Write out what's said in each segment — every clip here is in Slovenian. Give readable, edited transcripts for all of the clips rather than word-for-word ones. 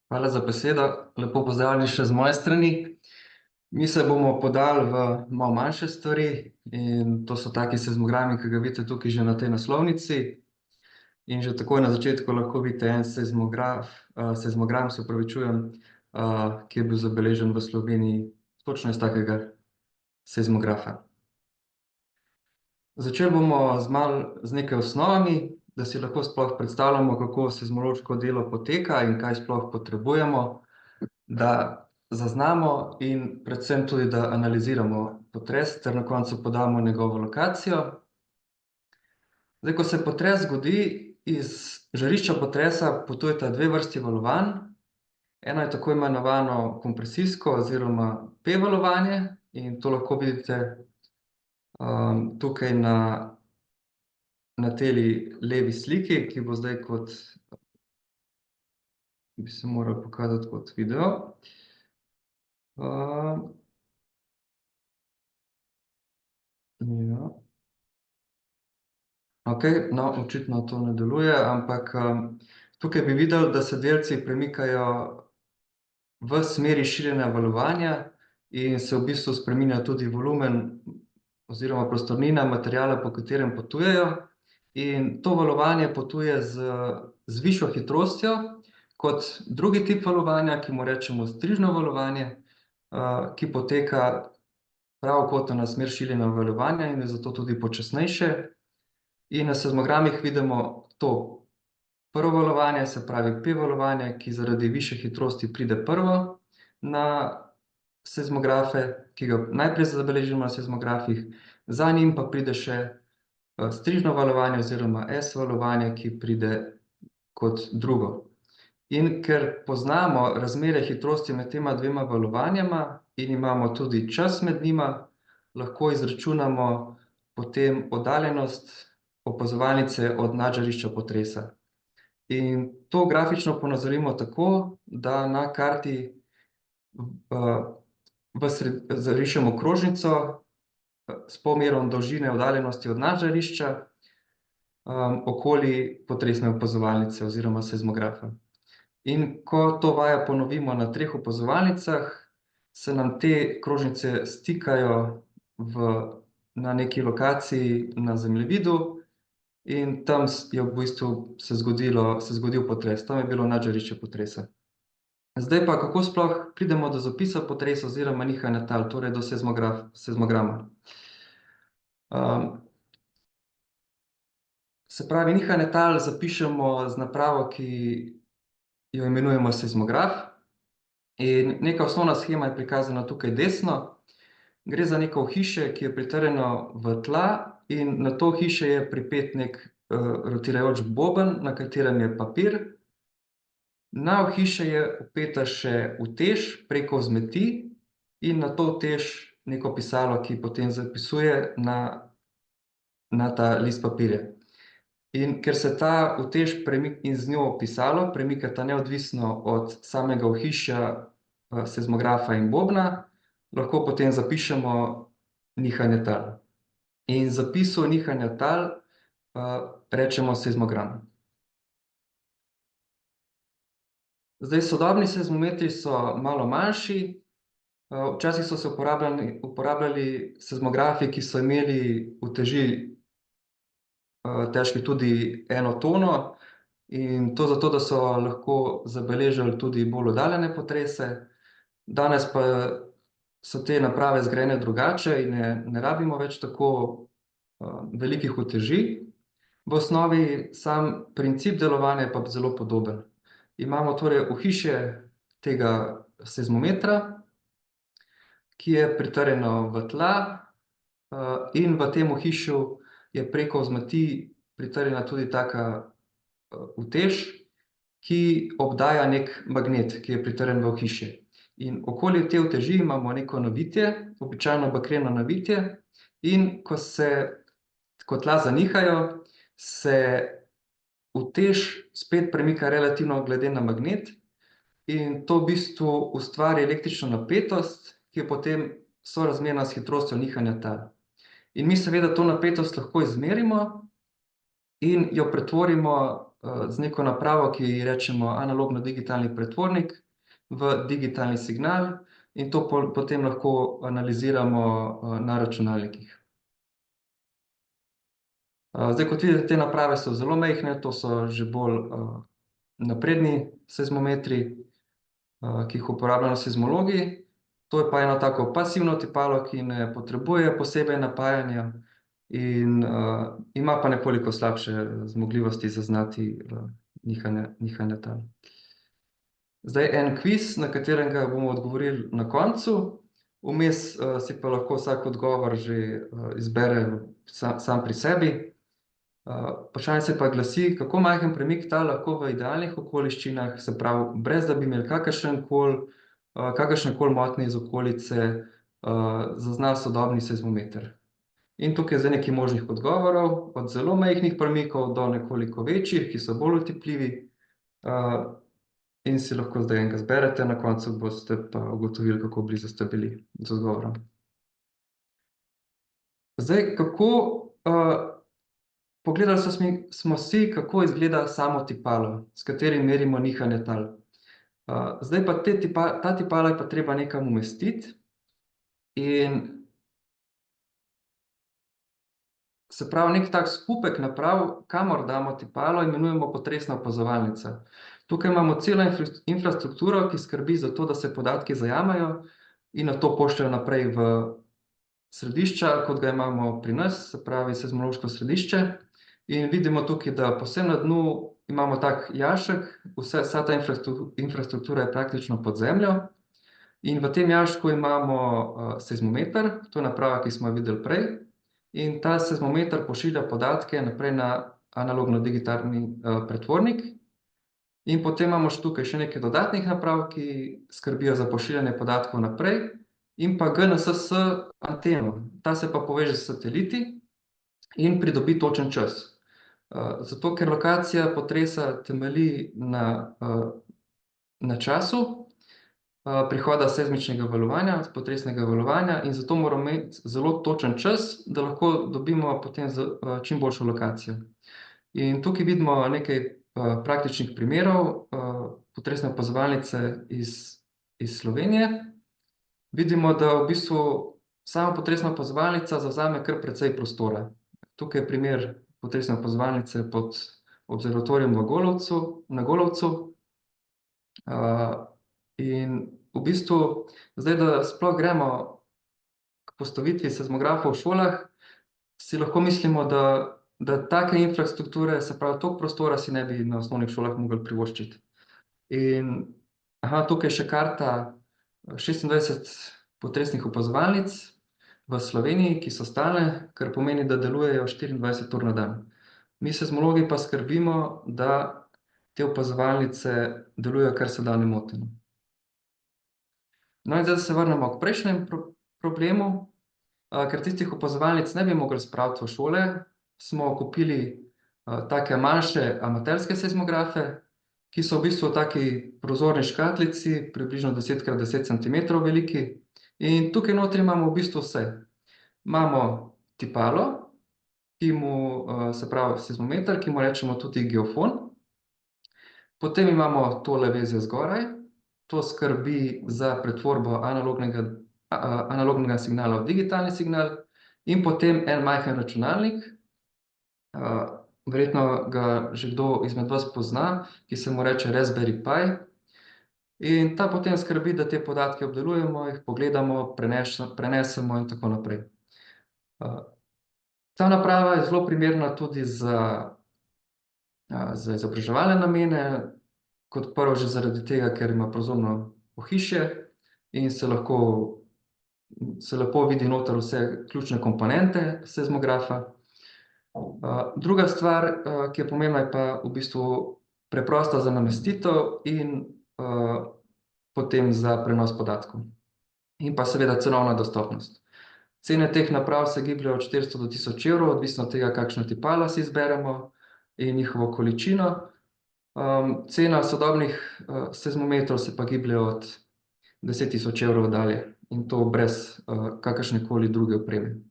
Hvala za besedo. Lepo pozdravljeni še z moje strani. Mi se bomo podali v malo manjše stvari in to so taki seizmogrami, ki ga vidite tukaj že na tej naslovnici. In že takoj na začetku lahko vidite en seizmogram, se opravičujem, ki je bil zabeležen v Sloveniji točno iz takega seizmografa. Začeli bomo z nekaj osnovami, da si lahko sploh predstavljamo, kako seizmološko delo poteka in kaj sploh potrebujemo, da zaznamo in predvsem tudi, da analiziramo potres ter na koncu podamo njegovo lokacijo. Zdaj, ko se potres zgodi, iz žarišča potresa potujeta dve vrsti valovanj. Eno je tako imenovano kompresijsko oziroma P-valovanje in to lahko vidite tukaj na tej levi sliki, ki bo zdaj bi se moral pokazati kot video. Ja. Okej, no, očitno to ne deluje, ampak tukaj bi videli, da se delci premikajo v smeri širjenja valovanja in se v bistvu spreminja tudi volumen oziroma prostornina materiala, po katerem potujejo. In to valovanje potuje z višjo hitrostjo kot drugi tip valovanja, ki mu rečemo strižno valovanje, ki poteka pravokotno na smer širjenja valovanja in je zato tudi počasnejše. In na seizmogramih vidimo to prvo valovanje, se pravi P-valovanje, ki zaradi višje hitrosti pride prvo na seizmografe, ki ga najprej zabeležimo na seizmografih, za njim pa pride še strižno valovanje oziroma S-valovanje, ki pride kot drugo. In ker poznamo razmerje hitrosti med tema dvema valovanjama in imamo tudi čas med njima, lahko izračunamo potem oddaljenost opazovalnice od nadžarišča potresa. In to grafično ponazorimo tako, da na karti zarišemo krožnico s polmerom dolžine oddaljenosti od nadžarišča okoli potresne opazovalnice oziroma seizmografa. In ko to vajo ponovimo na 3 opazovalnicah, se nam te krožnice stikajo na neki lokaciji na zemljevidu in tam je v bistvu se zgodil potres, tam je bilo nadžarišče potresa. Zdaj pa, kako sploh pridemo do zapisa potresa oziroma nihanja tal, torej do seizmograma. Se pravi, nihanje tal zapišemo z napravo, ki jo imenujemo seizmograf. In neka osnovna shema je prikazana tukaj desno. Gre za neko ohišje, ki je pritrjeno v tla in na to ohišje je pripet nek rotirajoč boben, na katerem je papir. Na ohišje je vpeta še utež preko vzmeti in na to utež neko pisalo, ki potem zapisuje na ta list papirja. In ker se ta utež in z njo pisalo premikata neodvisno od samega ohišja seizmografa in bobna, lahko potem zapišemo nihanje tal. In zapisu nihanja tal rečemo seizmogram. Zdaj, sodobni seizmometri so malo manjši. Včasih so se uporabljali seizmografi, ki so imeli uteži težki tudi 1 tono in to zato, da so lahko zabeležili tudi bolj oddaljene potrese. Danes pa so te naprave zgrajene drugače in ne rabimo več tako velikih uteži. V osnovi sam princip delovanja je pa zelo podoben. Imamo torej ohišje tega seizmometra, ki je pritrjeno v tla in v tem ohišju je preko vzmeti pritrjena tudi taka utež, ki obdaja nek magnet, ki je pritrjen v ohišje. In okoli te uteži imamo neko navitje, običajno bakreno navitje, in ko tla zanihajo, se utež spet premika relativno glede na magnet in to v bistvu ustvari električno napetost, ki je potem sorazmerna s hitrostjo nihanja tal. In mi seveda to napetost lahko izmerimo in jo pretvorimo z neko napravo, ki ji rečemo analogno-digitalni pretvornik, v digitalni signal in to potem lahko analiziramo na računalnikih. Zdaj, kot vidite, te naprave so zelo majhne, to so že bolj napredni seizmometri, ki jih uporabljajo seizmologi. To je pa eno tako pasivno tipalo, ki ne potrebuje posebej napajanja in ima pa nekoliko slabše zmogljivosti zaznati nihanja tal. Zdaj en kviz, na katerega bomo odgovorili na koncu. Vmes si pa lahko vsak odgovor že izbere sam pri sebi. Vprašanje se pa glasi, kako majhen premik tal lahko v idealnih okoliščinah, se pravi, brez da bi imeli kakršnekoli motnje iz okolice, zazna sodobni seizmometer. In tukaj je zdaj nekaj možnih odgovorov, od zelo majhnih premikov do nekoliko večjih, ki so bolj otipljivi. In si lahko zdaj enega zberete, na koncu boste pa ugotovili, kako blizu ste bili z odgovorom. Zdaj, pogledali smo si, kako izgleda samo tipalo, s katerim merimo nihanje tal. Zdaj pa ta tipala je pa treba nekam umestiti in se pravi, nek tak skupek naprav, kamor damo tipalo, imenujemo potresna opazovalnica. Tukaj imamo celo infrastrukturo, ki skrbi za to, da se podatki zajamejo in nato pošljejo naprej v središča, kot ga imamo pri nas, se pravi seizmološko središče. In vidimo tukaj, da povsem na dnu imamo tak jašek, vsa ta infrastruktura je praktično pod zemljo. In v tem jašku imamo seizmometer, to je naprava, ki smo jo videli prej. In ta seizmometer pošilja podatke naprej na analogno-digitalni pretvornik. In potem imamo tukaj še nekaj dodatnih naprav, ki skrbijo za pošiljanje podatkov naprej. In pa GNSS anteno, ta se pa poveže s sateliti in pridobi točen čas. Zato, ker lokacija potresa temelji na času prihoda seizmičnega valovanja, potresnega valovanja in zato moramo imeti zelo točen čas, da lahko dobimo potem čim boljšo lokacijo. In tukaj vidimo nekaj praktičnih primerov potresne opazovalnice iz Slovenije. Vidimo, da v bistvu sama potresna opazovalnica zavzame kar precej prostora. Tukaj je primer potresne opazovalnice pod observatorijem na Golovcu. In v bistvu, zdaj, da sploh gremo k postavitvi seizmografov v šolah, si lahko mislimo, da take infrastrukture, se pravi, toliko prostora si ne bi na osnovnih šolah mogli privoščiti. In tukaj je še karta 26 potresnih opazovalnic v Sloveniji, ki so stalne, kar pomeni, da delujejo 24 ur na dan. Mi seizmologi pa skrbimo, da te opazovalnice delujejo kar se da nemoteno. No in zdaj se vrnemo k prejšnjem problemu. Ker tistih opazovalnic ne bi mogli spraviti v šole, smo kupili take manjše amaterske seizmografe, ki so v bistvu v taki prozorni škatlici, približno 10x10 centimetrov veliki. In tukaj notri imamo v bistvu vse. Imamo tipalo, se pravi seizmometer, ki mu rečemo tudi geofon. Potem imamo tole vezje zgoraj, to skrbi za pretvorbo analognega signala v digitalni signal in potem en majhen računalnik, verjetno ga že kdo izmed vas pozna, ki se mu reče Raspberry Pi. In ta potem skrbi, da te podatke obdelujemo, jih pogledamo, prenesemo in tako naprej. Ta naprava je zelo primerna tudi za izobraževalne namene, kot prvo že zaradi tega, ker ima prozorno ohišje in se lepo vidi noter vse ključne komponente seizmografa. Druga stvar, ki je pomembna, je pa v bistvu preprosta za namestitev in potem za prenos podatkov. In pa seveda cenovna dostopnost. Cene teh naprav se gibljejo od 400 do 1000 evrov, odvisno od tega, kakšna tipala si izberemo in njihovo količino. Cena sodobnih seizmometrov se pa giblje od 10 000 evrov dalje in to brez kakršnekoli druge opreme.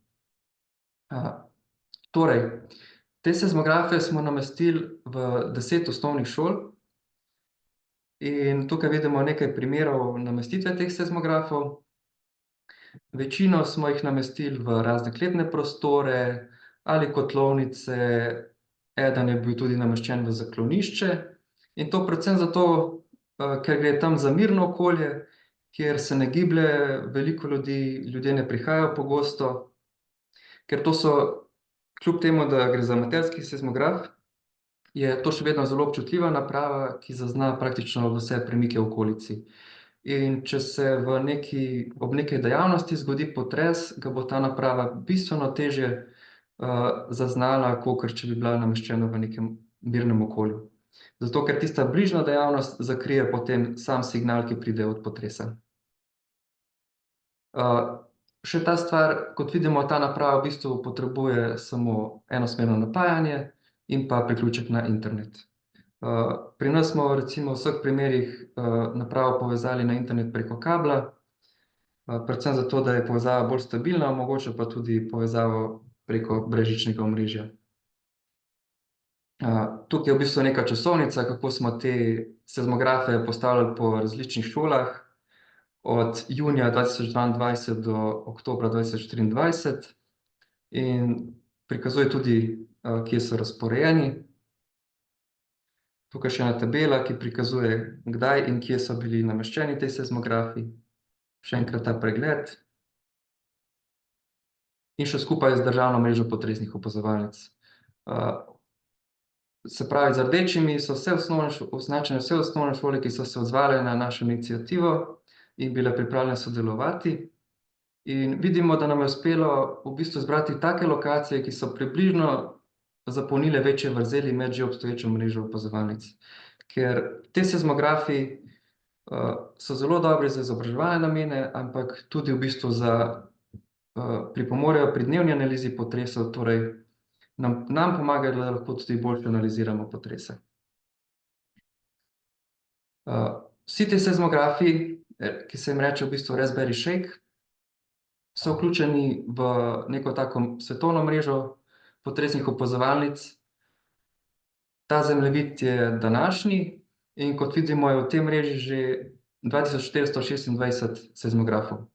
Torej, Te seizmografe smo namestili v 10 osnovnih šol in tukaj vidimo nekaj primerov namestitve teh seizmografov. Večino smo jih namestili v razne kletne prostore ali kotlovnice, eden je bil tudi nameščen v zaklonišče. In to predvsem zato, ker gre tam za mirno okolje, kjer se ne giblje veliko ljudi, ljudje ne prihajajo pogosto, ker to so, kljub temu, da gre za amaterski seizmograf, je to še vedno zelo občutljiva naprava, ki zazna praktično vse premike v okolici. In če se ob neki dejavnosti zgodi potres, ga bo ta naprava bistveno težje zaznala, kakor če bi bila nameščena v nekem mirnem okolju. Zato, ker tista bližnja dejavnost zakrije potem sam signal, ki pride od potresa. Še ta stvar, kot vidimo, ta naprava v bistvu potrebuje samo enosmerno napajanje in pa priključek na internet. Pri nas smo recimo v vseh primerih napravo povezali na internet preko kabla, predvsem zato, da je povezava bolj stabilna, omogoča pa tudi povezavo preko brezžičnega omrežja. Tukaj je v bistvu neka časovnica, kako smo te seizmografe postavljali po različnih šolah, od junija 2022 do oktobra 2023 in prikazuje tudi, kje so razporejeni. Tukaj še ena tabela, ki prikazuje, kdaj in kje so bili nameščeni ti seizmografi. Še enkrat ta pregled. In še skupaj z državno mrežo potresnih opazovalnic. Se pravi, z rdečimi so označene vse osnovne šole, ki so se odzvale na našo iniciativo in bile pripravljene sodelovati. In vidimo, da nam je uspelo v bistvu zbrati take lokacije, ki so približno zapolnile večje vrzeli med že obstoječo mrežo opazovalnic. Ker te seizmografi so zelo dobri za izobraževalne namene, ampak tudi v bistvu pripomorejo pri dnevni analizi potresov, torej nam pomagajo, da lahko tudi boljše analiziramo potrese. Vsi ti seizmografi, ki se jim reče v bistvu Raspberry Shake, so vključeni v neko tako svetovno mrežo potresnih opazovalnic. Ta zemljevid je današnji in kot vidimo, je v tej mreži že 2426 seizmografov.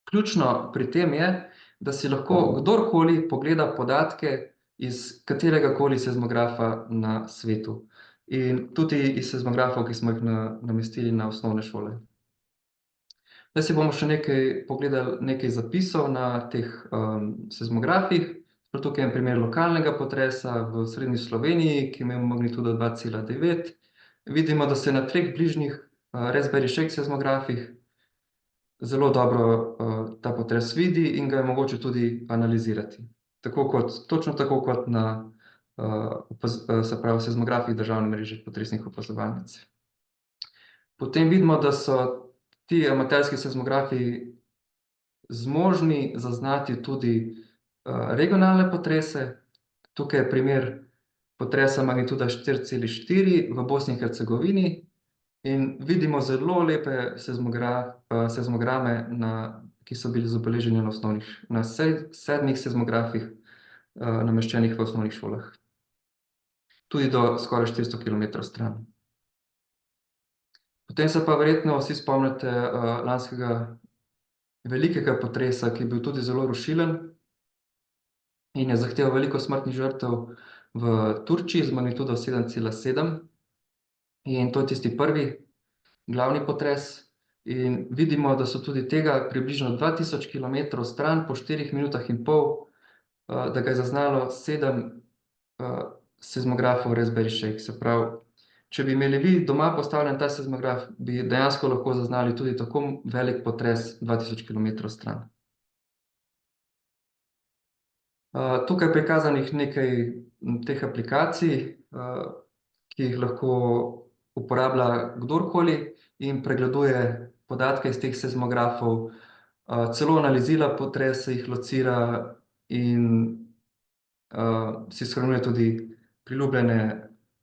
Ključno pri tem je, da si lahko kdorkoli pogleda podatke iz kateregakoli seizmografa na svetu. In tudi iz seizmografov, ki smo jih namestili na osnovne šole. Zdaj si bomo še pogledali nekaj zapisov na teh seizmografih. Tukaj je en primer lokalnega potresa v srednji Sloveniji, ki je imel magnitudo 2,9. Vidimo, da se na 3 bližnjih Raspberry Shake seizmografih zelo dobro ta potres vidi in ga je mogoče tudi analizirati. Točno tako kot na seizmografih državne mreže potresnih opazovalnic. Potem vidimo, da so ti amaterski seizmografi zmožni zaznati tudi regionalne potrese. Tukaj je primer potresa magnituda 4,4 v Bosni in Hercegovini in vidimo zelo lepe seizmograme, ki so bili zabeleženi na 7 seizmografih, nameščenih v osnovnih šolah. Tudi do skoraj 400 kilometrov stran. Potem se pa verjetno vsi spomnite lanskega velikega potresa, ki je bil tudi zelo rušilen in je zahteval veliko smrtnih žrtev v Turčiji z magnitudo 7,7. In to je tisti prvi glavni potres. In vidimo, da so tudi tega približno 2000 kilometrov stran po 4 minutah in pol, da ga je zaznalo 7 seizmografov Raspberry Shake. Se pravi, če bi imeli vi doma postavljen ta seizmograf, bi dejansko lahko zaznali tudi tako velik potres 2000 kilometrov stran. Tukaj je prikazanih nekaj teh aplikacij, ki jih lahko uporablja kdorkoli in pregleduje podatke iz teh seizmografov, celo analizira potrese, jih locira in si shranjuje tudi priljubljene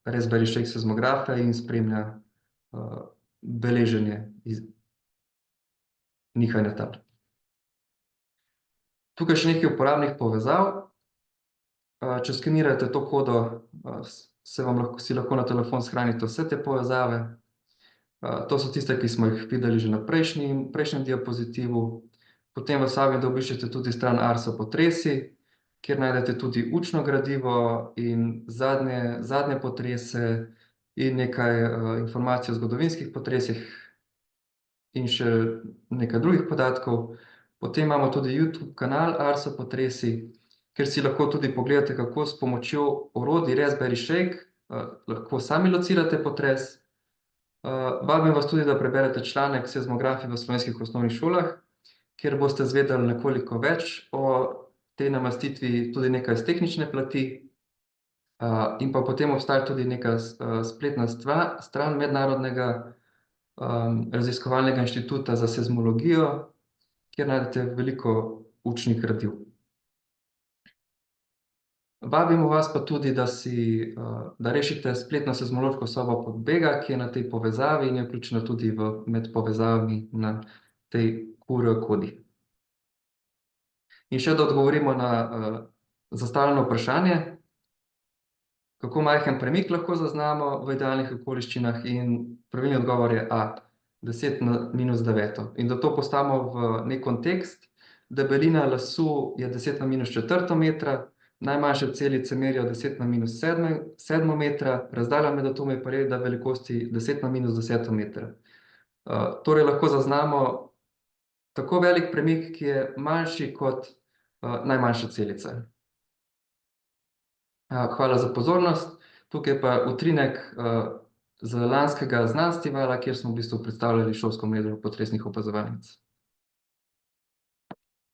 Raspberry Shake seizmografe in spremlja beleženje nihanja tal. Tukaj še nekaj uporabnih povezav. Če skenirate to kodo, si lahko na telefon shranite vse te povezave. To so tiste, ki smo jih videli že na prejšnjem diapozitivu. Potem vas vabim, da obiščete tudi stran Arso potresi, kjer najdete tudi učno gradivo in zadnje potrese in nekaj informacij o zgodovinskih potresih in še nekaj drugih podatkov. Potem imamo tudi YouTube kanal Arso potresi, kjer si lahko tudi pogledate, kako s pomočjo orodij Raspberry Shake lahko sami locirate potres. Vabim vas tudi, da preberete članek Seizmografija v slovenskih osnovnih šolah, kjer boste izvedeli nekoliko več o tej namestitvi, tudi nekaj s tehnične plati. In pa potem obstaja tudi neka spletna stran Mednarodnega raziskovalnega inštituta za seizmologijo, kjer najdete veliko učnih gradiv. Vabimo vas pa tudi, da rešite spletno seizmološko sobo Podbega, ki je na tej povezavi in je vključena tudi med povezavami na tej QR kodi. In še da odgovorimo na zastavljeno vprašanje, kako majhen premik lahko zaznamo v idealnih okoliščinah, in pravilni odgovor je A, 10 na -9. In da to postavimo v neki kontekst, debelina lasu je 10 na -4 metra, najmanjše celice merijo 10 na -7 metra, razdalja med atomi je pa reda velikosti 10 na -10 metra. Torej lahko zaznamo tako velik premik, ki je manjši kot najmanjša celica. Hvala za pozornost. Tukaj pa utrinek z lanskega Znanstivala, kjer smo v bistvu predstavljali šolsko mrežo potresnih opazovalnic.